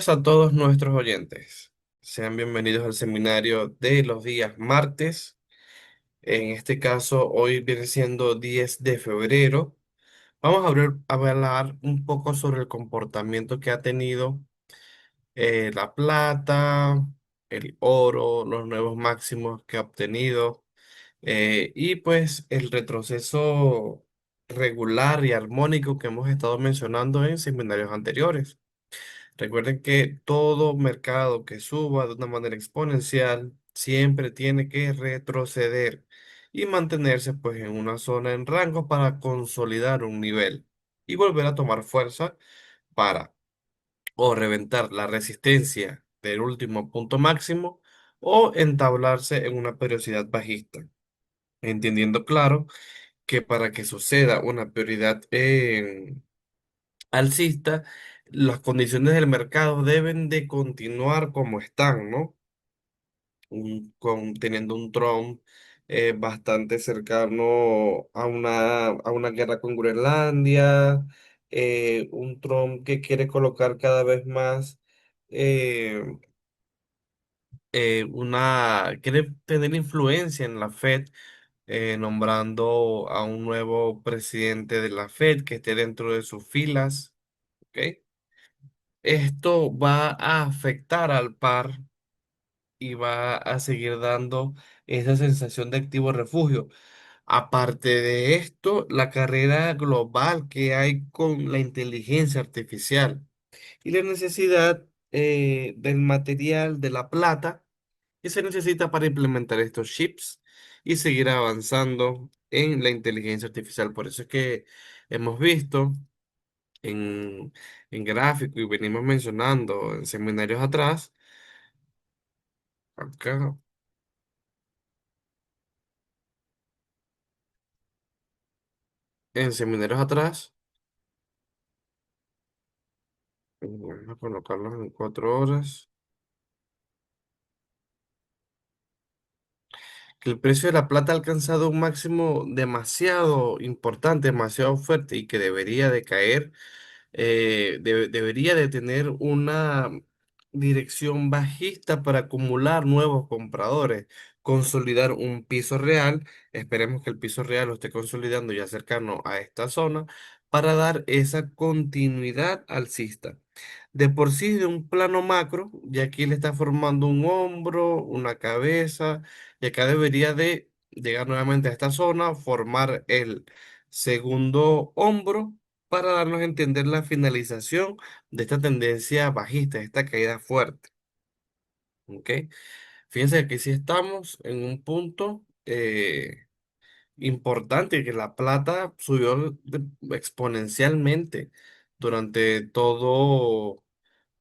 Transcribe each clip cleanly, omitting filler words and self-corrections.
días a todos nuestros oyentes. Sean bienvenidos al seminario de los días martes. En este caso, hoy viene siendo 10 de febrero. Vamos a hablar un poco sobre el comportamiento que ha tenido la plata, el oro, los nuevos máximos que ha obtenido y pues el retroceso regular y armónico que hemos estado mencionando en seminarios anteriores. Recuerden que todo mercado que suba de una manera exponencial siempre tiene que retroceder y mantenerse pues en una zona en rango para consolidar un nivel y volver a tomar fuerza para o reventar la resistencia del último punto máximo o entablarse en una periodicidad bajista. Entendiendo claro que para que suceda una prioridad alcista, las condiciones del mercado deben de continuar como están, ¿no? Teniendo un Trump bastante cercano a una guerra con Groenlandia, un Trump que quiere colocar cada vez más, eh, quiere tener influencia en la Fed, nombrando a un nuevo presidente de la Fed que esté dentro de sus filas. ¿Ok? Esto va a afectar al par y va a seguir dando esa sensación de activo refugio. Aparte de esto, la carrera global que hay con la inteligencia artificial y la necesidad del material de la plata que se necesita para implementar estos chips y seguir avanzando en la inteligencia artificial. Por eso es que hemos visto en, en gráfico y venimos mencionando en seminarios atrás, acá, en seminarios atrás, vamos a colocarlos en 4 horas, que el precio de la plata ha alcanzado un máximo demasiado importante, demasiado fuerte y que debería de caer, debería de tener una dirección bajista para acumular nuevos compradores, consolidar un piso real. Esperemos que el piso real lo esté consolidando ya cercano a esta zona para dar esa continuidad alcista. De por sí, de un plano macro, y aquí le está formando un hombro, una cabeza, y acá debería de llegar nuevamente a esta zona, formar el segundo hombro para darnos a entender la finalización de esta tendencia bajista, de esta caída fuerte. ¿Ok? Fíjense que aquí sí estamos en un punto importante, que la plata subió exponencialmente durante todo,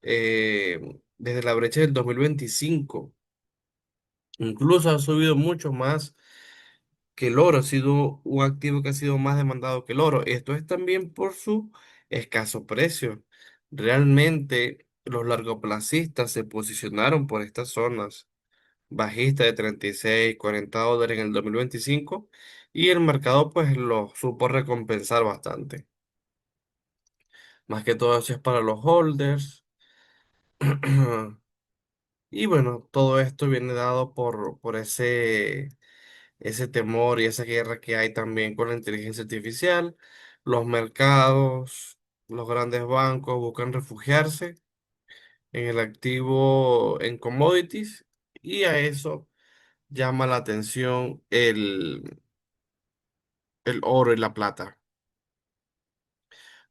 desde la brecha del 2025. Incluso ha subido mucho más que el oro, ha sido un activo que ha sido más demandado que el oro. Esto es también por su escaso precio. Realmente los largoplacistas se posicionaron por estas zonas bajistas de 36, $40 en el 2025 y el mercado pues lo supo recompensar bastante. Más que todo eso es para los holders. Y bueno, todo esto viene dado por ese temor y esa guerra que hay también con la inteligencia artificial. Los mercados, los grandes bancos buscan refugiarse en el activo en commodities y a eso llama la atención el oro y la plata.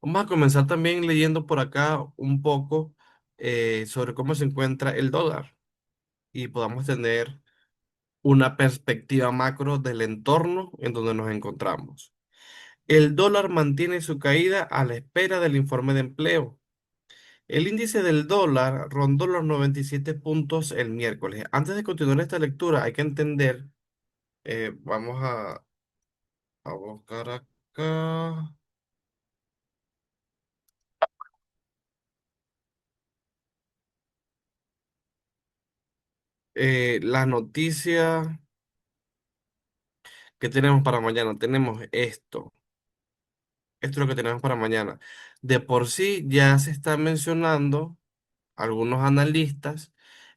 Vamos a comenzar también leyendo por acá un poco sobre cómo se encuentra el dólar y podamos tener una perspectiva macro del entorno en donde nos encontramos. El dólar mantiene su caída a la espera del informe de empleo. El índice del dólar rondó los 97 puntos el miércoles. Antes de continuar esta lectura, hay que entender, vamos a buscar acá la noticia que tenemos para mañana. Tenemos esto. Esto es lo que tenemos para mañana. De por sí ya se está mencionando. algunos analistas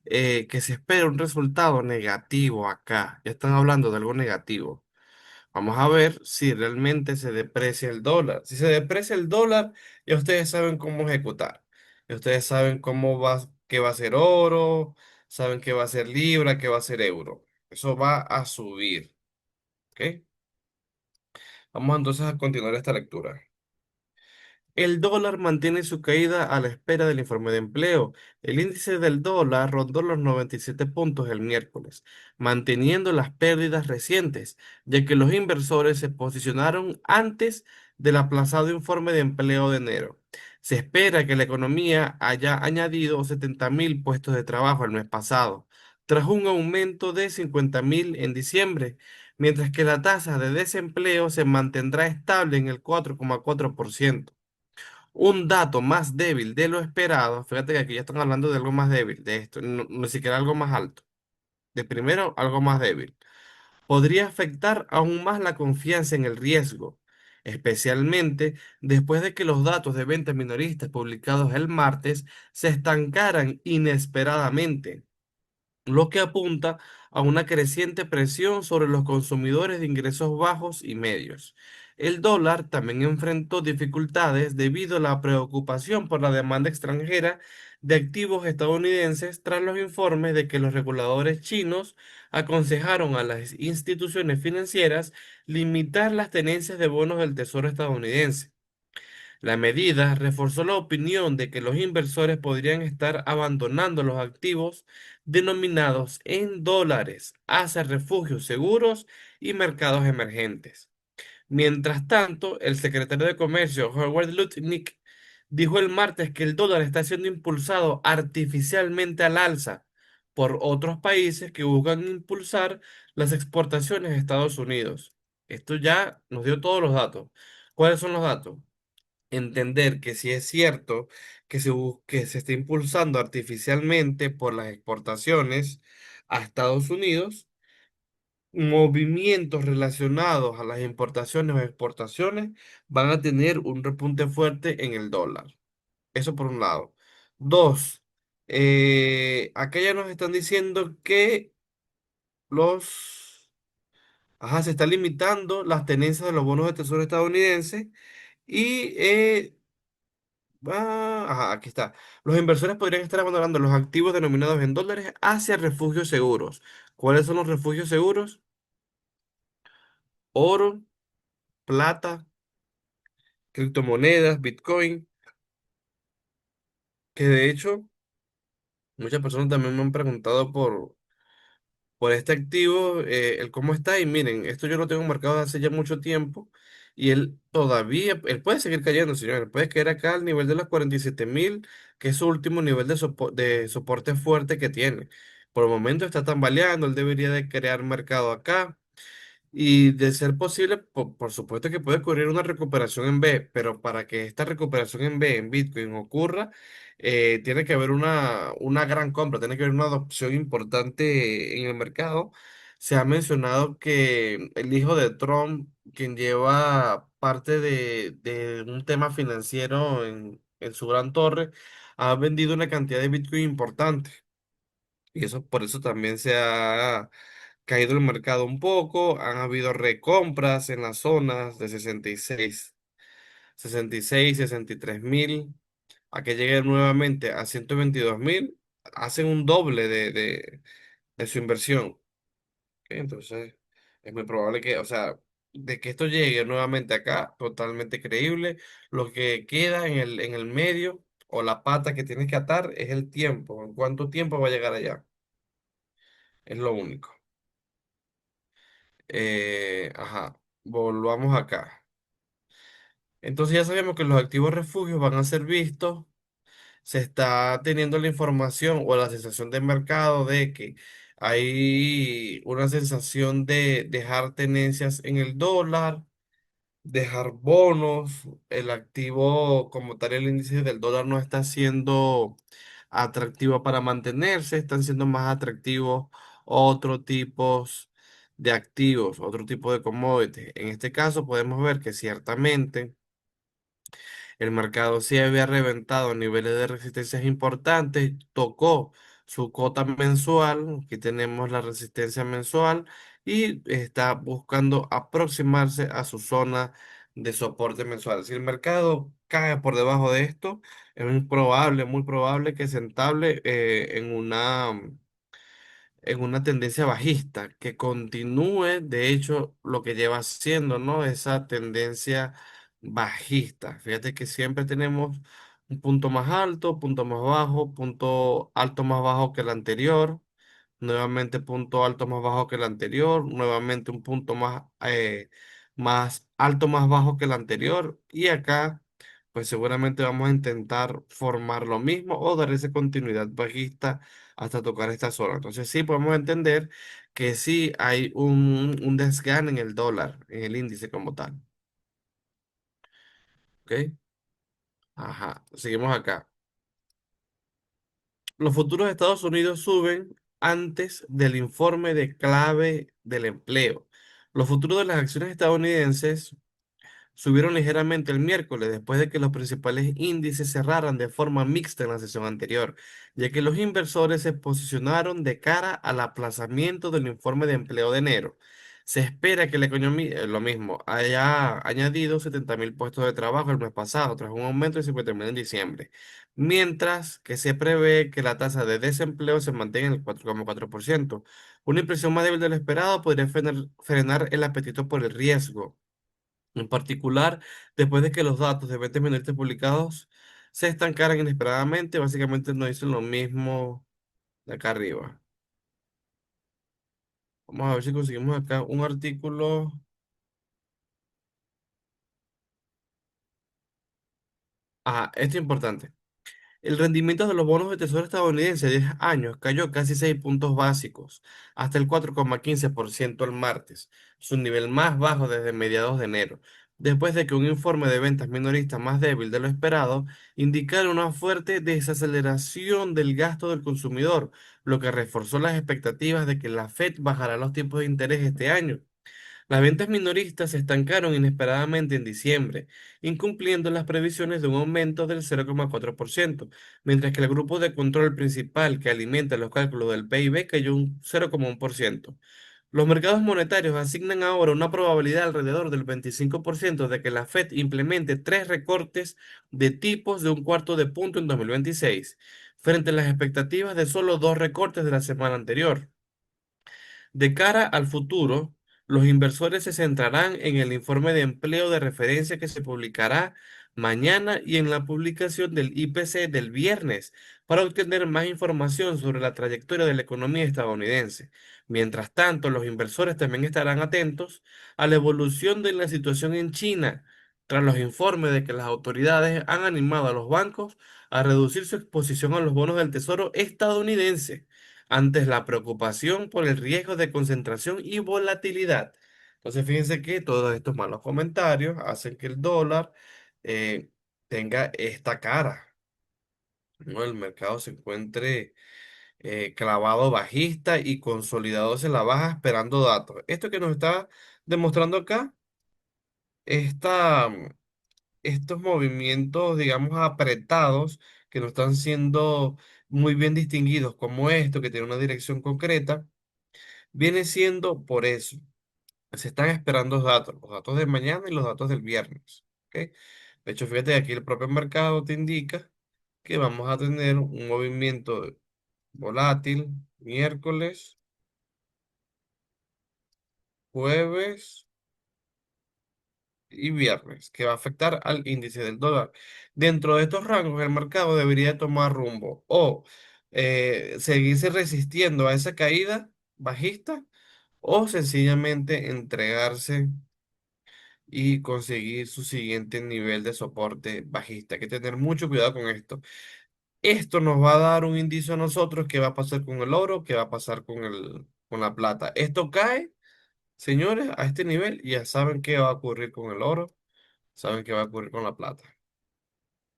que se espera un resultado negativo acá. Ya están hablando de algo negativo. Vamos a ver si realmente se deprecia el dólar. Si se deprecia el dólar, ya ustedes saben cómo ejecutar. Ya ustedes saben cómo va, qué va a ser oro, saben qué va a ser libra, qué va a ser euro. Eso va a subir. ¿Ok? Vamos entonces a continuar esta lectura. El dólar mantiene su caída a la espera del informe de empleo. El índice del dólar rondó los 97 puntos el miércoles, manteniendo las pérdidas recientes, ya que los inversores se posicionaron antes del aplazado informe de empleo de enero. Se espera que la economía haya añadido 70.000 puestos de trabajo el mes pasado, tras un aumento de 50.000 en diciembre, mientras que la tasa de desempleo se mantendrá estable en el 4,4%. Un dato más débil de lo esperado, fíjate que aquí ya están hablando de algo más débil, de esto, ni siquiera algo más alto. De primero, algo más débil. Podría afectar aún más la confianza en el riesgo, especialmente después de que los datos de ventas minoristas publicados el martes se estancaran inesperadamente, lo que apunta a una creciente presión sobre los consumidores de ingresos bajos y medios. El dólar también enfrentó dificultades debido a la preocupación por la demanda extranjera de activos estadounidenses tras los informes de que los reguladores chinos aconsejaron a las instituciones financieras limitar las tenencias de bonos del Tesoro estadounidense. La medida reforzó la opinión de que los inversores podrían estar abandonando los activos denominados en dólares hacia refugios seguros y mercados emergentes. Mientras tanto, el secretario de Comercio, Howard Lutnick, dijo el martes que el dólar está siendo impulsado artificialmente al alza por otros países que buscan impulsar las exportaciones de Estados Unidos. Esto ya nos dio todos los datos. ¿Cuáles son los datos? Entender que si es cierto que se está impulsando artificialmente por las exportaciones a Estados Unidos, movimientos relacionados a las importaciones o exportaciones van a tener un repunte fuerte en el dólar. Eso por un lado. Dos, acá ya nos están diciendo que los... Ajá, se está limitando las tenencias de los bonos de tesoro estadounidenses y ajá, aquí está. Los inversores podrían estar abandonando los activos denominados en dólares hacia refugios seguros. ¿Cuáles son los refugios seguros? Oro, plata, criptomonedas, Bitcoin, que de hecho muchas personas también me han preguntado por este activo, el cómo está. Y miren, esto yo lo tengo marcado desde hace ya mucho tiempo y él todavía, él puede seguir cayendo, señor. Puede caer acá al nivel de los 47.000, que es su último nivel de soporte fuerte que tiene. Por el momento está tambaleando, él debería de crear mercado acá. Y de ser posible, por supuesto que puede ocurrir una recuperación en B, pero para que esta recuperación en B, en Bitcoin, ocurra, tiene que haber una gran compra, tiene que haber una adopción importante en el mercado. Se ha mencionado que el hijo de Trump, quien lleva parte de un tema financiero en su gran torre, ha vendido una cantidad de Bitcoin importante. Y eso por eso también se ha caído el mercado un poco. Han habido recompras en las zonas de 63.000, a que llegue nuevamente a 122.000. Hacen un doble de su inversión. ¿Ok? Entonces, es muy probable que, o sea, de que esto llegue nuevamente acá, totalmente creíble. Lo que queda en el medio o la pata que tienes que atar es el tiempo. ¿En cuánto tiempo va a llegar allá? Es lo único. Ajá, volvamos acá. Entonces ya sabemos que los activos refugios van a ser vistos. Se está teniendo la información o la sensación de mercado de que hay una sensación de dejar tenencias en el dólar, dejar bonos. El activo como tal, el índice del dólar no está siendo atractivo para mantenerse, están siendo más atractivos otros tipos de activos, otro tipo de commodities. En este caso podemos ver que ciertamente El mercado sí había reventado niveles de resistencias importantes, tocó su cota mensual, aquí tenemos la resistencia mensual, y está buscando aproximarse a su zona de soporte mensual. Si el mercado cae por debajo de esto, es muy probable que se entable en una tendencia bajista, que continúe, de hecho, lo que lleva haciendo, ¿no? Esa tendencia bajista. Fíjate que siempre tenemos un punto más alto, punto más bajo, punto alto más bajo que el anterior, nuevamente punto alto más bajo que el anterior, nuevamente un punto más alto más bajo que el anterior, y acá pues seguramente vamos a intentar formar lo mismo o dar esa continuidad bajista hasta tocar esta zona. Entonces sí podemos entender que sí hay un desgane en el dólar, en el índice como tal. ¿Ok? Ajá, seguimos acá. Los futuros de Estados Unidos suben antes del informe de clave del empleo. Los futuros de las acciones estadounidenses subieron ligeramente el miércoles después de que los principales índices cerraran de forma mixta en la sesión anterior, ya que los inversores se posicionaron de cara al aplazamiento del informe de empleo de enero. Se espera que la economía, lo mismo, haya añadido 70.000 puestos de trabajo el mes pasado, tras un aumento de 50.000 en diciembre, mientras que se prevé que la tasa de desempleo se mantenga en el 4,4%. Una impresión más débil de lo esperado podría frenar el apetito por el riesgo. En particular, después de que los datos de ventas minoristas publicados se estancaran inesperadamente, básicamente nos dicen lo mismo de acá arriba. Vamos a ver si conseguimos acá un artículo. Ajá, esto es importante. El rendimiento de los bonos de tesoro estadounidense de 10 años cayó casi 6 puntos básicos, hasta el 4,15% el martes, su nivel más bajo desde mediados de enero, después de que un informe de ventas minoristas más débil de lo esperado indicara una fuerte desaceleración del gasto del consumidor, lo que reforzó las expectativas de que la Fed bajará los tipos de interés este año. Las ventas minoristas se estancaron inesperadamente en diciembre, incumpliendo las previsiones de un aumento del 0,4%, mientras que el grupo de control principal que alimenta los cálculos del PIB cayó un 0,1%. Los mercados monetarios asignan ahora una probabilidad alrededor del 25% de que la Fed implemente tres recortes de tipos de un cuarto de punto en 2026, frente a las expectativas de solo dos recortes de la semana anterior. De cara al futuro, los inversores se centrarán en el informe de empleo de referencia que se publicará mañana y en la publicación del IPC del viernes para obtener más información sobre la trayectoria de la economía estadounidense. Mientras tanto, los inversores también estarán atentos a la evolución de la situación en China, tras los informes de que las autoridades han animado a los bancos a reducir su exposición a los bonos del Tesoro estadounidense antes la preocupación por el riesgo de concentración y volatilidad. Entonces, fíjense que todos estos malos comentarios hacen que el dólar eh, tenga esta cara, ¿no? El mercado se encuentre clavado bajista y consolidados en la baja esperando datos. Esto que nos está demostrando acá, esta, estos movimientos, digamos, apretados, que no están siendo muy bien distinguidos, como esto, que tiene una dirección concreta, viene siendo por eso. Se están esperando los datos de mañana y los datos del viernes. ¿Ok? De hecho, fíjate que aquí el propio mercado te indica que vamos a tener un movimiento volátil miércoles, jueves y viernes, que va a afectar al índice del dólar. Dentro de estos rangos, el mercado debería tomar rumbo o seguirse resistiendo a esa caída bajista o sencillamente entregarse y conseguir su siguiente nivel de soporte bajista. Hay que tener mucho cuidado con esto. Esto nos va a dar un indicio a nosotros qué va a pasar con el oro, qué va a pasar con la plata. Esto cae, señores, a este nivel y ya saben qué va a ocurrir con el oro, saben qué va a ocurrir con la plata.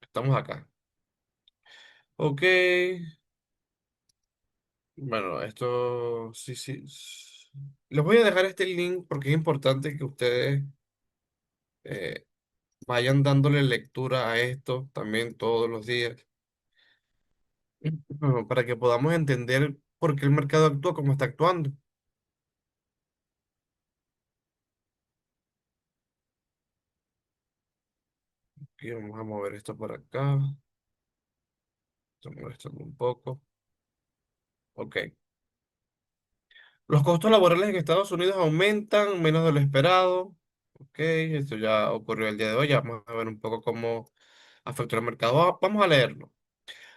Estamos acá. Ok. Bueno, esto sí, sí. Les voy a dejar este link porque es importante que ustedes Vayan dándole lectura a esto también todos los días, para que podamos entender por qué el mercado actúa como está actuando. Y vamos a mover esto por acá. Estoy molestando un poco. Ok. Los costos laborales en Estados Unidos aumentan menos de lo esperado. Ok, esto ya ocurrió el día de hoy. Ya vamos a ver un poco cómo afectó el mercado. Vamos a leerlo.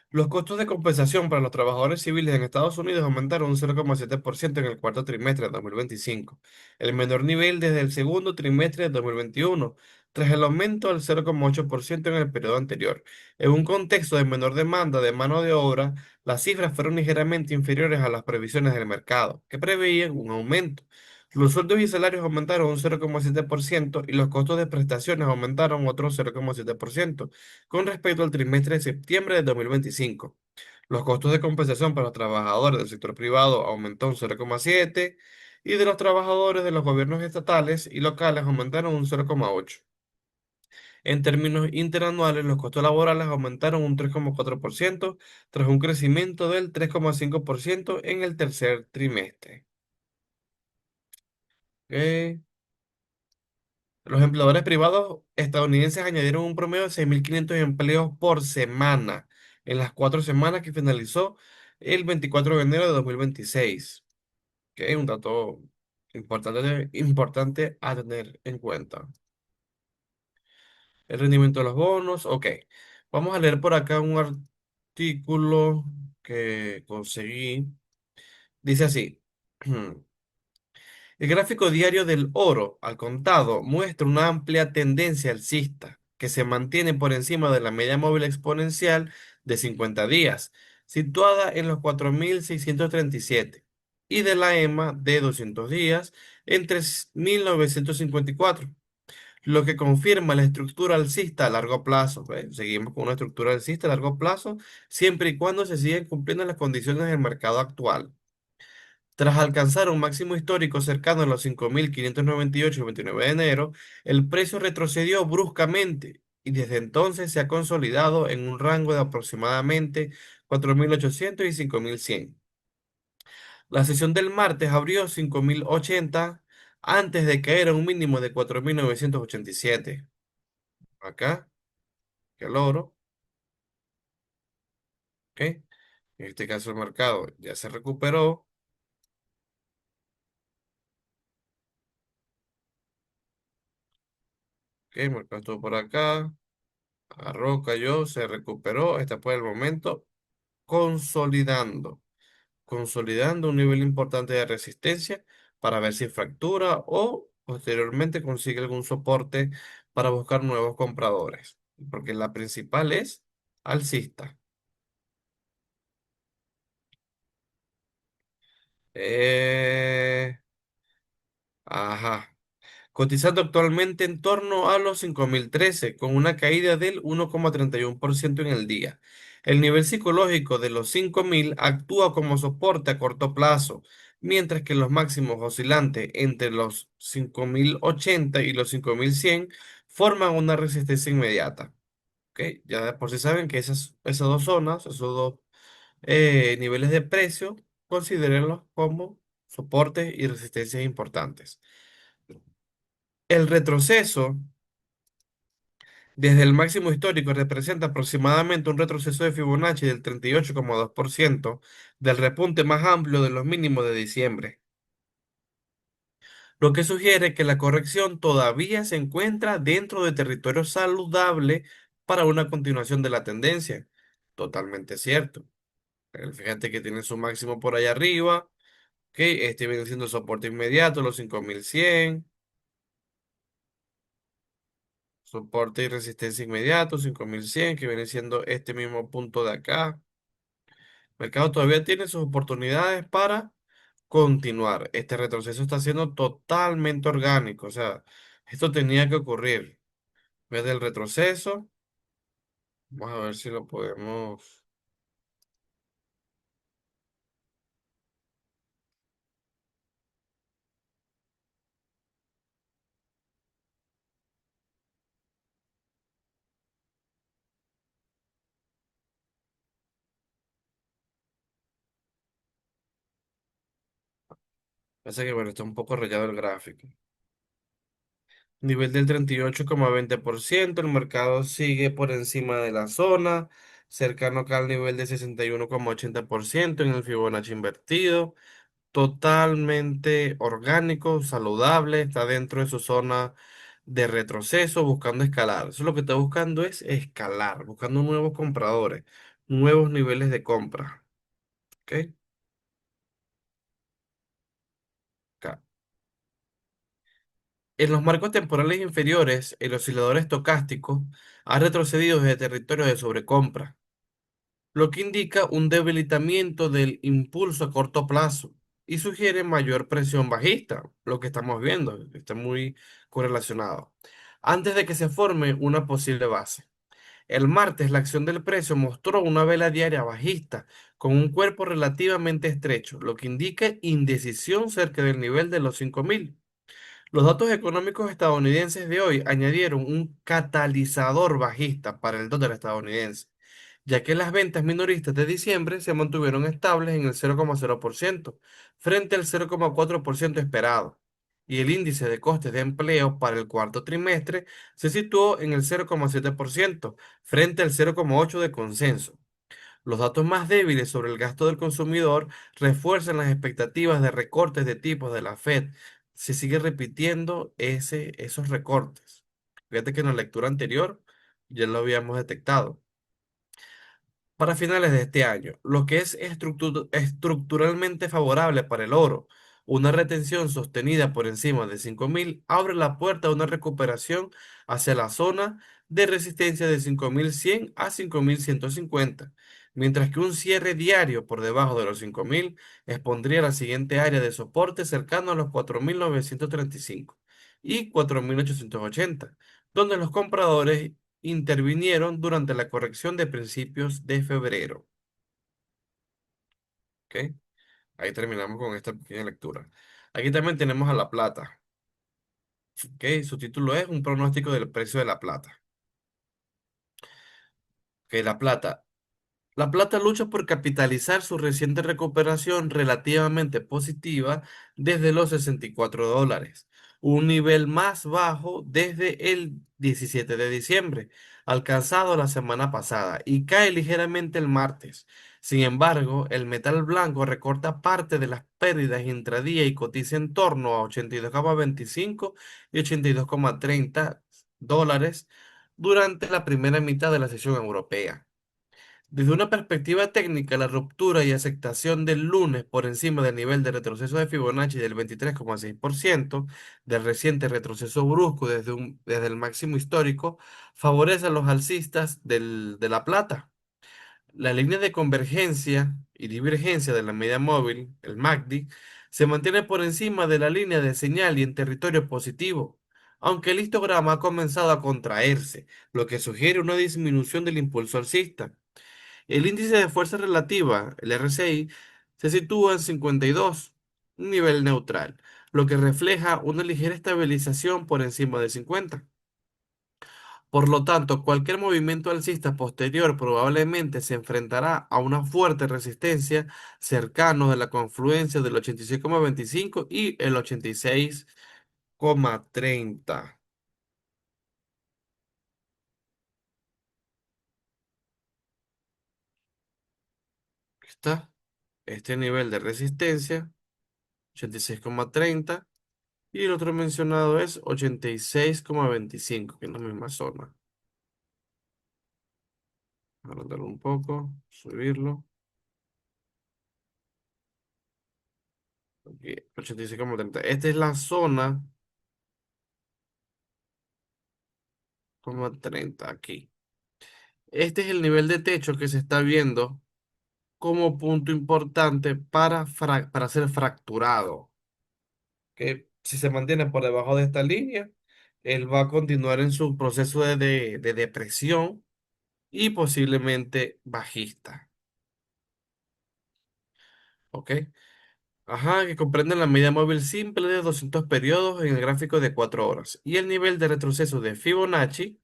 Los costos de compensación para los trabajadores civiles en Estados Unidos aumentaron un 0,7% en el cuarto trimestre de 2025, el menor nivel desde el segundo trimestre de 2021, tras el aumento del 0,8% en el periodo anterior. En un contexto de menor demanda de mano de obra, las cifras fueron ligeramente inferiores a las previsiones del mercado, que preveían un aumento. Los sueldos y salarios aumentaron un 0,7% y los costos de prestaciones aumentaron otro 0,7% con respecto al trimestre de septiembre de 2025. Los costos de compensación para los trabajadores del sector privado aumentó un 0,7 y de los trabajadores de los gobiernos estatales y locales aumentaron un 0,8. En términos interanuales, los costos laborales aumentaron un 3,4% tras un crecimiento del 3,5% en el tercer trimestre. Ok. Los empleadores privados estadounidenses añadieron un promedio de 6.500 empleos por semana en las 4 semanas que finalizó el 24 de enero de 2026, que es un dato importante a tener en cuenta. El rendimiento de los bonos, ok. Vamos a leer por acá un artículo que conseguí. Dice así. El gráfico diario del oro al contado muestra una amplia tendencia alcista que se mantiene por encima de la media móvil exponencial de 50 días, situada en los 4.637, y de la EMA de 200 días en 3.954, lo que confirma la estructura alcista a largo plazo. ¿Ve? Seguimos con una estructura alcista a largo plazo, siempre y cuando se sigan cumpliendo las condiciones del mercado actual. Tras alcanzar un máximo histórico cercano a los 5.598 el 29 de enero, el precio retrocedió bruscamente y desde entonces se ha consolidado en un rango de aproximadamente 4.800 y 5.100. La sesión del martes abrió 5.080 antes de caer a un mínimo de 4.987. Acá, que logro, ¿ok? En este caso el mercado ya se recuperó, ¿ok? El mercado estuvo por acá. Agarró, cayó, se recuperó, está por el momento consolidando un nivel importante de resistencia para ver si fractura o posteriormente consigue algún soporte para buscar nuevos compradores, porque la principal es alcista. Eh, ajá. Cotizando actualmente en torno a los 5.013, con una caída del 1,31% en el día. El nivel psicológico de los 5.000 actúa como soporte a corto plazo, mientras que los máximos oscilantes entre los 5.080 y los 5.100 forman una resistencia inmediata. ¿Ok? Ya de por sí saben que esas dos zonas, esos dos niveles de precio, considérenlos como soportes y resistencias importantes. El retroceso desde el máximo histórico representa aproximadamente un retroceso de Fibonacci del 38,2% del repunte más amplio de los mínimos de diciembre, lo que sugiere que la corrección todavía se encuentra dentro de territorio saludable para una continuación de la tendencia. Totalmente cierto. Fíjate que tiene su máximo por allá arriba, que este viene siendo el soporte inmediato, los 5.100. Soporte y resistencia inmediato, 5.100 que viene siendo este mismo punto de acá. El mercado todavía tiene sus oportunidades para continuar. Este retroceso está siendo totalmente orgánico. O sea, esto tenía que ocurrir. Ves el retroceso. Vamos a ver si lo podemos. Pasa que, bueno, está un poco rayado el gráfico. Nivel del 38,20%, el mercado sigue por encima de la zona, cercano acá al nivel de 61,80% en el Fibonacci invertido, totalmente orgánico, saludable, está dentro de su zona de retroceso, buscando escalar. Eso lo que está buscando es escalar, buscando nuevos compradores, nuevos niveles de compra. ¿Ok? Acá. En los marcos temporales inferiores, el oscilador estocástico ha retrocedido desde territorio de sobrecompra, lo que indica un debilitamiento del impulso a corto plazo y sugiere mayor presión bajista, lo que estamos viendo, está muy correlacionado, antes de que se forme una posible base. El martes, la acción del precio mostró una vela diaria bajista con un cuerpo relativamente estrecho, lo que indica indecisión cerca del nivel de los 5.000. Los datos económicos estadounidenses de hoy añadieron un catalizador bajista para el dólar estadounidense, ya que las ventas minoristas de diciembre se mantuvieron estables en el 0,0% frente al 0,4% esperado, y el índice de costes de empleo para el cuarto trimestre se situó en el 0,7% frente al 0,8% de consenso. Los datos más débiles sobre el gasto del consumidor refuerzan las expectativas de recortes de tipos de la Fed. Se sigue repitiendo esos recortes. Fíjate que en la lectura anterior ya lo habíamos detectado. Para finales de este año, lo que es estructuralmente favorable para el oro, una retención sostenida por encima de 5.000 abre la puerta a una recuperación hacia la zona de resistencia de 5.100 a 5.150, mientras que un cierre diario por debajo de los 5.000 expondría la siguiente área de soporte cercano a los 4.935 y 4.880, donde los compradores intervinieron durante la corrección de principios de febrero. ¿Ok? Ahí terminamos con esta pequeña lectura. Aquí también tenemos a la plata. ¿Ok? Su título es Un pronóstico del precio de la plata. Que la plata lucha por capitalizar su reciente recuperación relativamente positiva desde los $64, un nivel más bajo desde el 17 de diciembre, alcanzado la semana pasada, y cae ligeramente el martes. Sin embargo, el metal blanco recorta parte de las pérdidas intradía y cotiza en torno a 82,25 y 82,30 dólares durante la primera mitad de la sesión europea. Desde una perspectiva técnica, la ruptura y aceptación del lunes por encima del nivel de retroceso de Fibonacci del 23,6% del reciente retroceso brusco desde el máximo histórico favorece a los alcistas de la plata. La línea de convergencia y divergencia de la media móvil, el MACD, se mantiene por encima de la línea de señal y en territorio positivo, aunque el histograma ha comenzado a contraerse, lo que sugiere una disminución del impulso alcista. El índice de fuerza relativa, el RSI, se sitúa en 52, un nivel neutral, lo que refleja una ligera estabilización por encima de 50. Por lo tanto, cualquier movimiento alcista posterior probablemente se enfrentará a una fuerte resistencia cercano de la confluencia del 86,25 y el 86,30. Está este nivel de resistencia, 86,30. Y el otro mencionado es 86,25, que es la misma zona. Agrandarlo un poco, subirlo. Aquí, 86,30. Esta es la zona, 30 aquí. Este es el nivel de techo que se está viendo como punto importante para ser fracturado. Que si se mantiene por debajo de esta línea, él va a continuar en su proceso de depresión y posiblemente bajista. ¿Ok? Ajá, que comprenden la medida móvil simple de 200 periodos en el gráfico de 4 horas y el nivel de retroceso de Fibonacci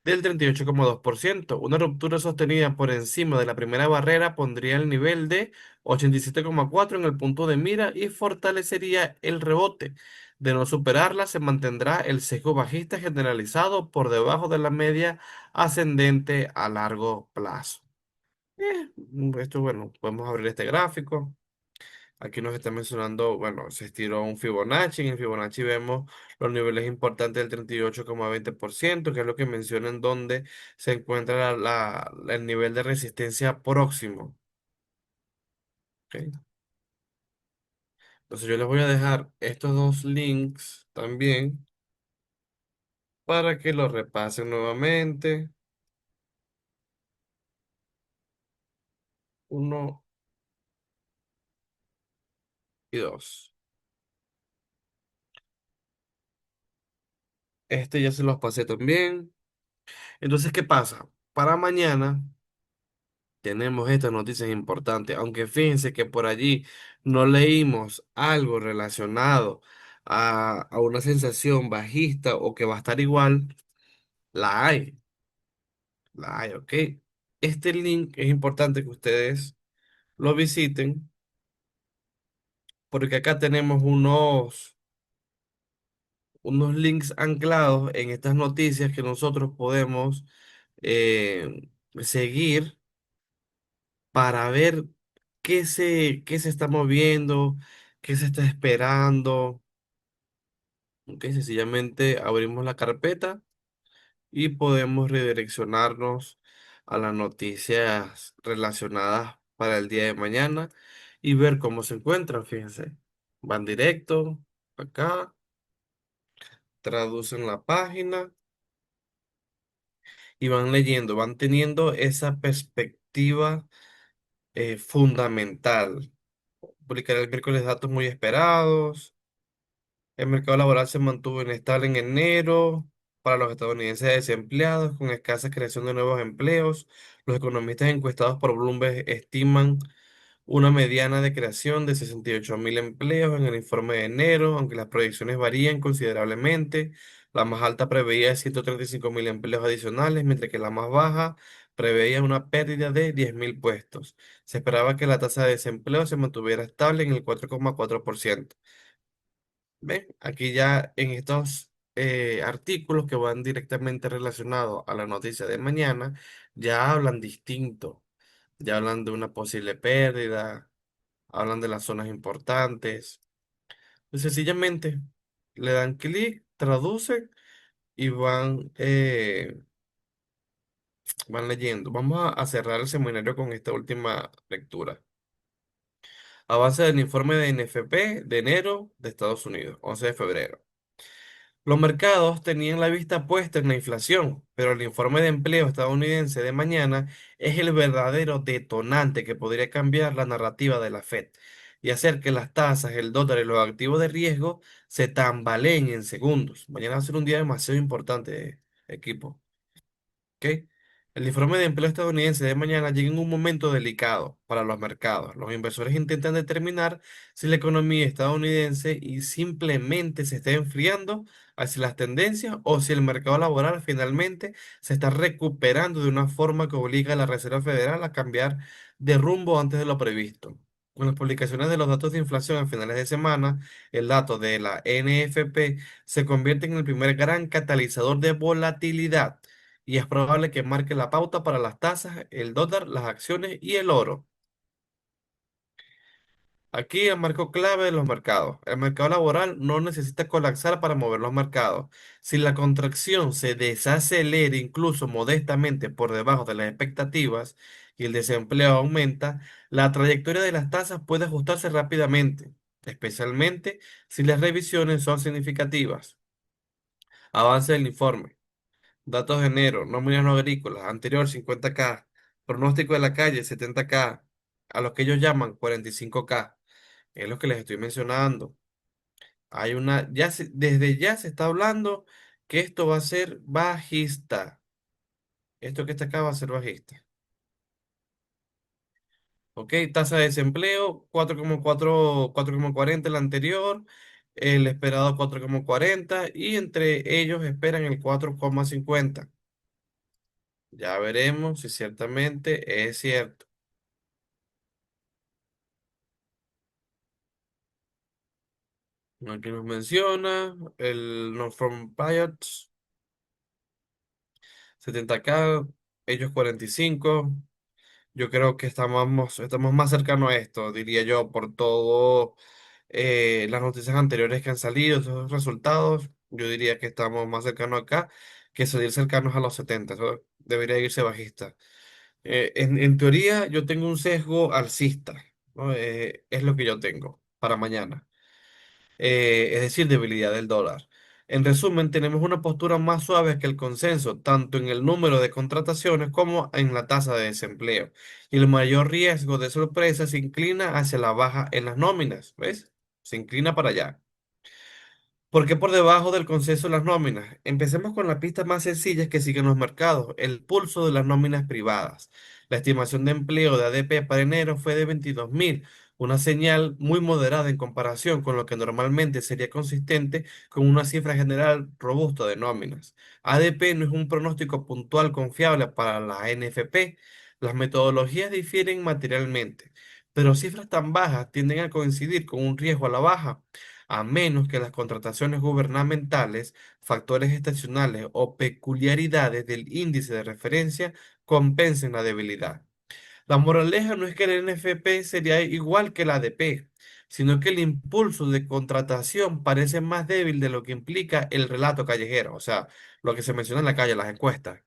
del 38,2%. Una ruptura sostenida por encima de la primera barrera pondría el nivel de 87,4 en el punto de mira y fortalecería el rebote. De no superarla, se mantendrá el sesgo bajista generalizado por debajo de la media ascendente a largo plazo. Esto, bueno, podemos abrir este gráfico. Aquí nos está mencionando, bueno, se estiró un Fibonacci. En el Fibonacci vemos los niveles importantes del 38,20%, que es lo que menciona en donde se encuentra el nivel de resistencia próximo. ¿Ok? Entonces yo les voy a dejar estos dos links también para que lo repasen nuevamente. Uno y dos. Este ya se los pasé también. Entonces, ¿qué pasa? Para mañana tenemos estas noticias importantes, aunque fíjense que por allí no leímos algo relacionado a una sensación bajista o que va a estar igual, la hay, la hay, ¿ok? Este link es importante que ustedes lo visiten porque acá tenemos unos links anclados en estas noticias que nosotros podemos seguir para ver qué se está moviendo, qué se está esperando. Ok, sencillamente abrimos la carpeta y podemos redireccionarnos a las noticias relacionadas para el día de mañana y ver cómo se encuentran. Fíjense, van directo acá, traducen la página y van leyendo, van teniendo esa perspectiva fundamental. Publicar el miércoles datos muy esperados. El mercado laboral se mantuvo inestable en enero para los estadounidenses desempleados, con escasa creación de nuevos empleos. Los economistas encuestados por Bloomberg estiman una mediana de creación de 68.000 empleos en el informe de enero, aunque las proyecciones varían considerablemente. La más alta preveía 135.000 empleos adicionales, mientras que la más baja preveía una pérdida de 10.000 puestos. Se esperaba que la tasa de desempleo se mantuviera estable en el 4,4%. ¿Ven? Aquí ya en estos artículos que van directamente relacionados a la noticia de mañana, ya hablan distinto, ya hablan de una posible pérdida, hablan de las zonas importantes. Pues sencillamente le dan clic, traducen y van leyendo. Vamos a cerrar el seminario con esta última lectura. Avance del informe de NFP de enero de Estados Unidos, 11 de febrero. Los mercados tenían la vista puesta en la inflación, pero el informe de empleo estadounidense de mañana es el verdadero detonante que podría cambiar la narrativa de la Fed y hacer que las tasas, el dólar y los activos de riesgo se tambaleen en segundos. Mañana va a ser un día demasiado importante, equipo. ¿Ok? El informe de empleo estadounidense de mañana llega en un momento delicado para los mercados. Los inversores intentan determinar si la economía estadounidense y simplemente se está enfriando hacia las tendencias o si el mercado laboral finalmente se está recuperando de una forma que obliga a la Reserva Federal a cambiar de rumbo antes de lo previsto. Con las publicaciones de los datos de inflación a finales de semana, el dato de la NFP se convierte en el primer gran catalizador de volatilidad y es probable que marque la pauta para las tasas, el dólar, las acciones y el oro. Aquí el marco clave de los mercados. El mercado laboral no necesita colapsar para mover los mercados. Si la contracción se desacelera incluso modestamente por debajo de las expectativas y el desempleo aumenta, la trayectoria de las tasas puede ajustarse rápidamente, especialmente si las revisiones son significativas. Avance del informe. Datos de enero, nóminas no agrícolas, anterior 50K, pronóstico de la calle 70K, a los que ellos llaman 45K, es lo que les estoy mencionando. Hay una, desde ya se está hablando que esto va a ser bajista. Esto que está acá va a ser bajista. ¿Ok? Tasa de desempleo 4,40 el anterior, el esperado 4,40 y entre ellos esperan el 4,50. Ya veremos si ciertamente es cierto. Aquí nos menciona el Northern Pirates 70K, ellos 45. Yo creo que estamos más cercanos a esto, diría yo, por todo las noticias anteriores que han salido, esos resultados. Yo diría que estamos más cercanos acá que salir cercanos a los 70. Eso debería irse bajista. En teoría, yo tengo un sesgo alcista, ¿no? Es lo que yo tengo para mañana, es decir, debilidad del dólar. En resumen, tenemos una postura más suave que el consenso, tanto en el número de contrataciones como en la tasa de desempleo. Y el mayor riesgo de sorpresa se inclina hacia la baja en las nóminas, ¿ves? Se inclina para allá. ¿Por qué por debajo del consenso de las nóminas? Empecemos con la pista más sencilla que siguen los mercados, el pulso de las nóminas privadas. La estimación de empleo de ADP para enero fue de 22.000, una señal muy moderada en comparación con lo que normalmente sería consistente con una cifra general robusta de nóminas. ADP no es un pronóstico puntual confiable para la NFP. Las metodologías difieren materialmente, pero cifras tan bajas tienden a coincidir con un riesgo a la baja a menos que las contrataciones gubernamentales, factores estacionales o peculiaridades del índice de referencia compensen la debilidad. La moraleja no es que el NFP sería igual que la ADP, sino que el impulso de contratación parece más débil de lo que implica el relato callejero, o sea, lo que se menciona en la calle, las encuestas.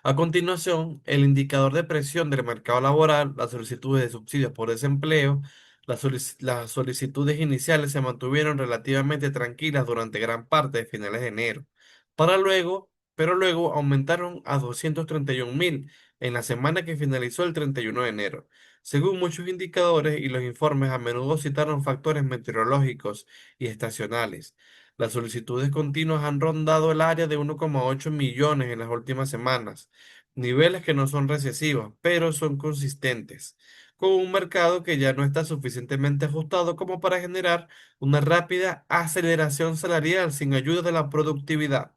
A continuación, el indicador de presión del mercado laboral, las solicitudes de subsidios por desempleo, las solicitudes iniciales se mantuvieron relativamente tranquilas durante gran parte de finales de enero, pero luego aumentaron a 231.000 en la semana que finalizó el 31 de enero. Según muchos indicadores y los informes, a menudo citaron factores meteorológicos y estacionales. Las solicitudes continuas han rondado el área de 1,8 millones en las últimas semanas, niveles que no son recesivos, pero son consistentes, con un mercado que ya no está suficientemente ajustado como para generar una rápida aceleración salarial sin ayuda de la productividad.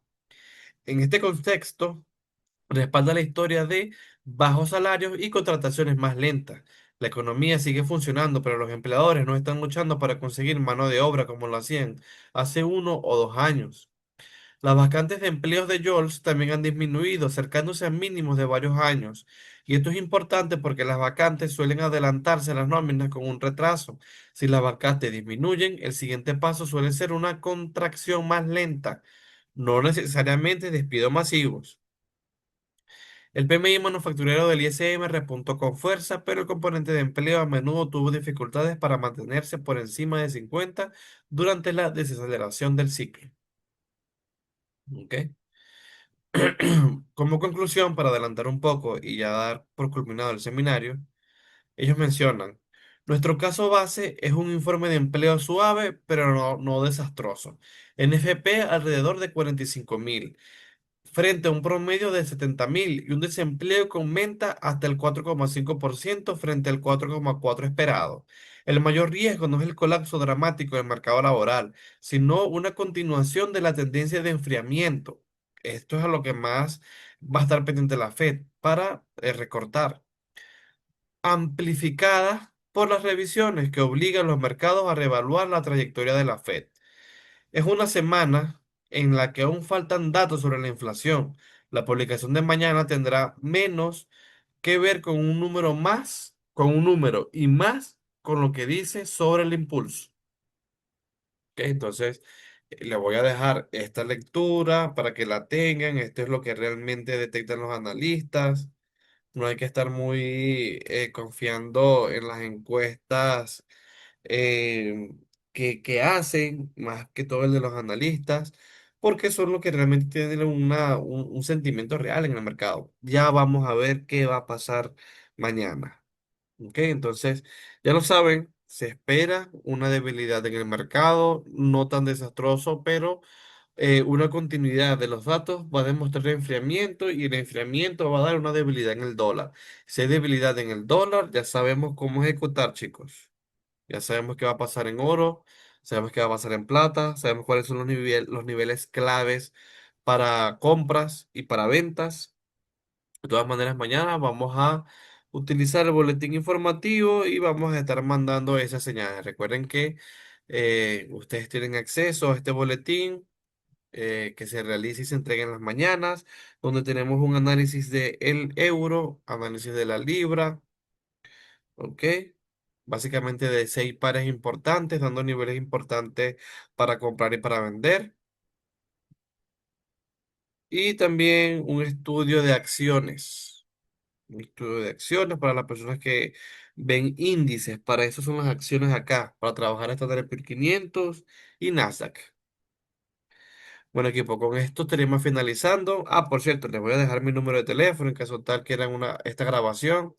En este contexto, respalda la historia de bajos salarios y contrataciones más lentas. La economía sigue funcionando, pero los empleadores no están luchando para conseguir mano de obra como lo hacían hace 1 o 2 años. Las vacantes de empleos de Jobs también han disminuido, acercándose a mínimos de varios años. Y esto es importante porque las vacantes suelen adelantarse a las nóminas con un retraso. Si las vacantes disminuyen, el siguiente paso suele ser una contracción más lenta, no necesariamente despidos masivos. El PMI manufacturero del ISM repuntó con fuerza, pero el componente de empleo a menudo tuvo dificultades para mantenerse por encima de 50 durante la desaceleración del ciclo. ¿Ok? Como conclusión, para adelantar un poco y ya dar por culminado el seminario, ellos mencionan, nuestro caso base es un informe de empleo suave, pero no desastroso. NFP alrededor de 45.000, frente a un promedio de 70.000 y un desempleo que aumenta hasta el 4,5% frente al 4,4% esperado. El mayor riesgo no es el colapso dramático del mercado laboral, sino una continuación de la tendencia de enfriamiento. Esto es a lo que más va a estar pendiente la Fed para recortar, amplificada por las revisiones que obligan a los mercados a reevaluar la trayectoria de la Fed. Es una semana en la que aún faltan datos sobre la inflación. La publicación de mañana tendrá menos que ver con un número y más con lo que dice sobre el impulso. ¿Ok? Entonces, le voy a dejar esta lectura para que la tengan. Esto es lo que realmente detectan los analistas. No hay que estar muy confiando en las encuestas eh, que hacen, más que todo el de los analistas, porque son los que realmente tienen un sentimiento real en el mercado. Ya vamos a ver qué va a pasar mañana. ¿Ok? Entonces, ya lo saben, se espera una debilidad en el mercado, no tan desastroso, pero una continuidad de los datos va a demostrar enfriamiento y el enfriamiento va a dar una debilidad en el dólar. Si hay debilidad en el dólar, ya sabemos cómo ejecutar, chicos. Ya sabemos qué va a pasar en oro, sabemos qué va a pasar en plata, sabemos cuáles son los niveles claves para compras y para ventas. De todas maneras, mañana vamos a utilizar el boletín informativo y vamos a estar mandando esas señales. Recuerden que ustedes tienen acceso a este boletín que se realiza y se entrega en las mañanas, donde tenemos un análisis del euro, análisis de la libra, ¿ok? Básicamente de 6 pares importantes, dando niveles importantes para comprar y para vender. Y también un estudio de acciones. Un estudio de acciones para las personas que ven índices. Para eso son las acciones acá, para trabajar Standard Poor's 500 y Nasdaq. Bueno, equipo, con esto estaríamos finalizando. Ah, por cierto, les voy a dejar mi número de teléfono en caso tal quieran esta grabación.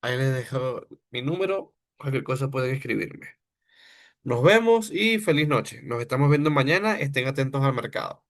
Ahí les dejo mi número. Cualquier cosa pueden escribirme. Nos vemos y feliz noche. Nos estamos viendo mañana. Estén atentos al mercado.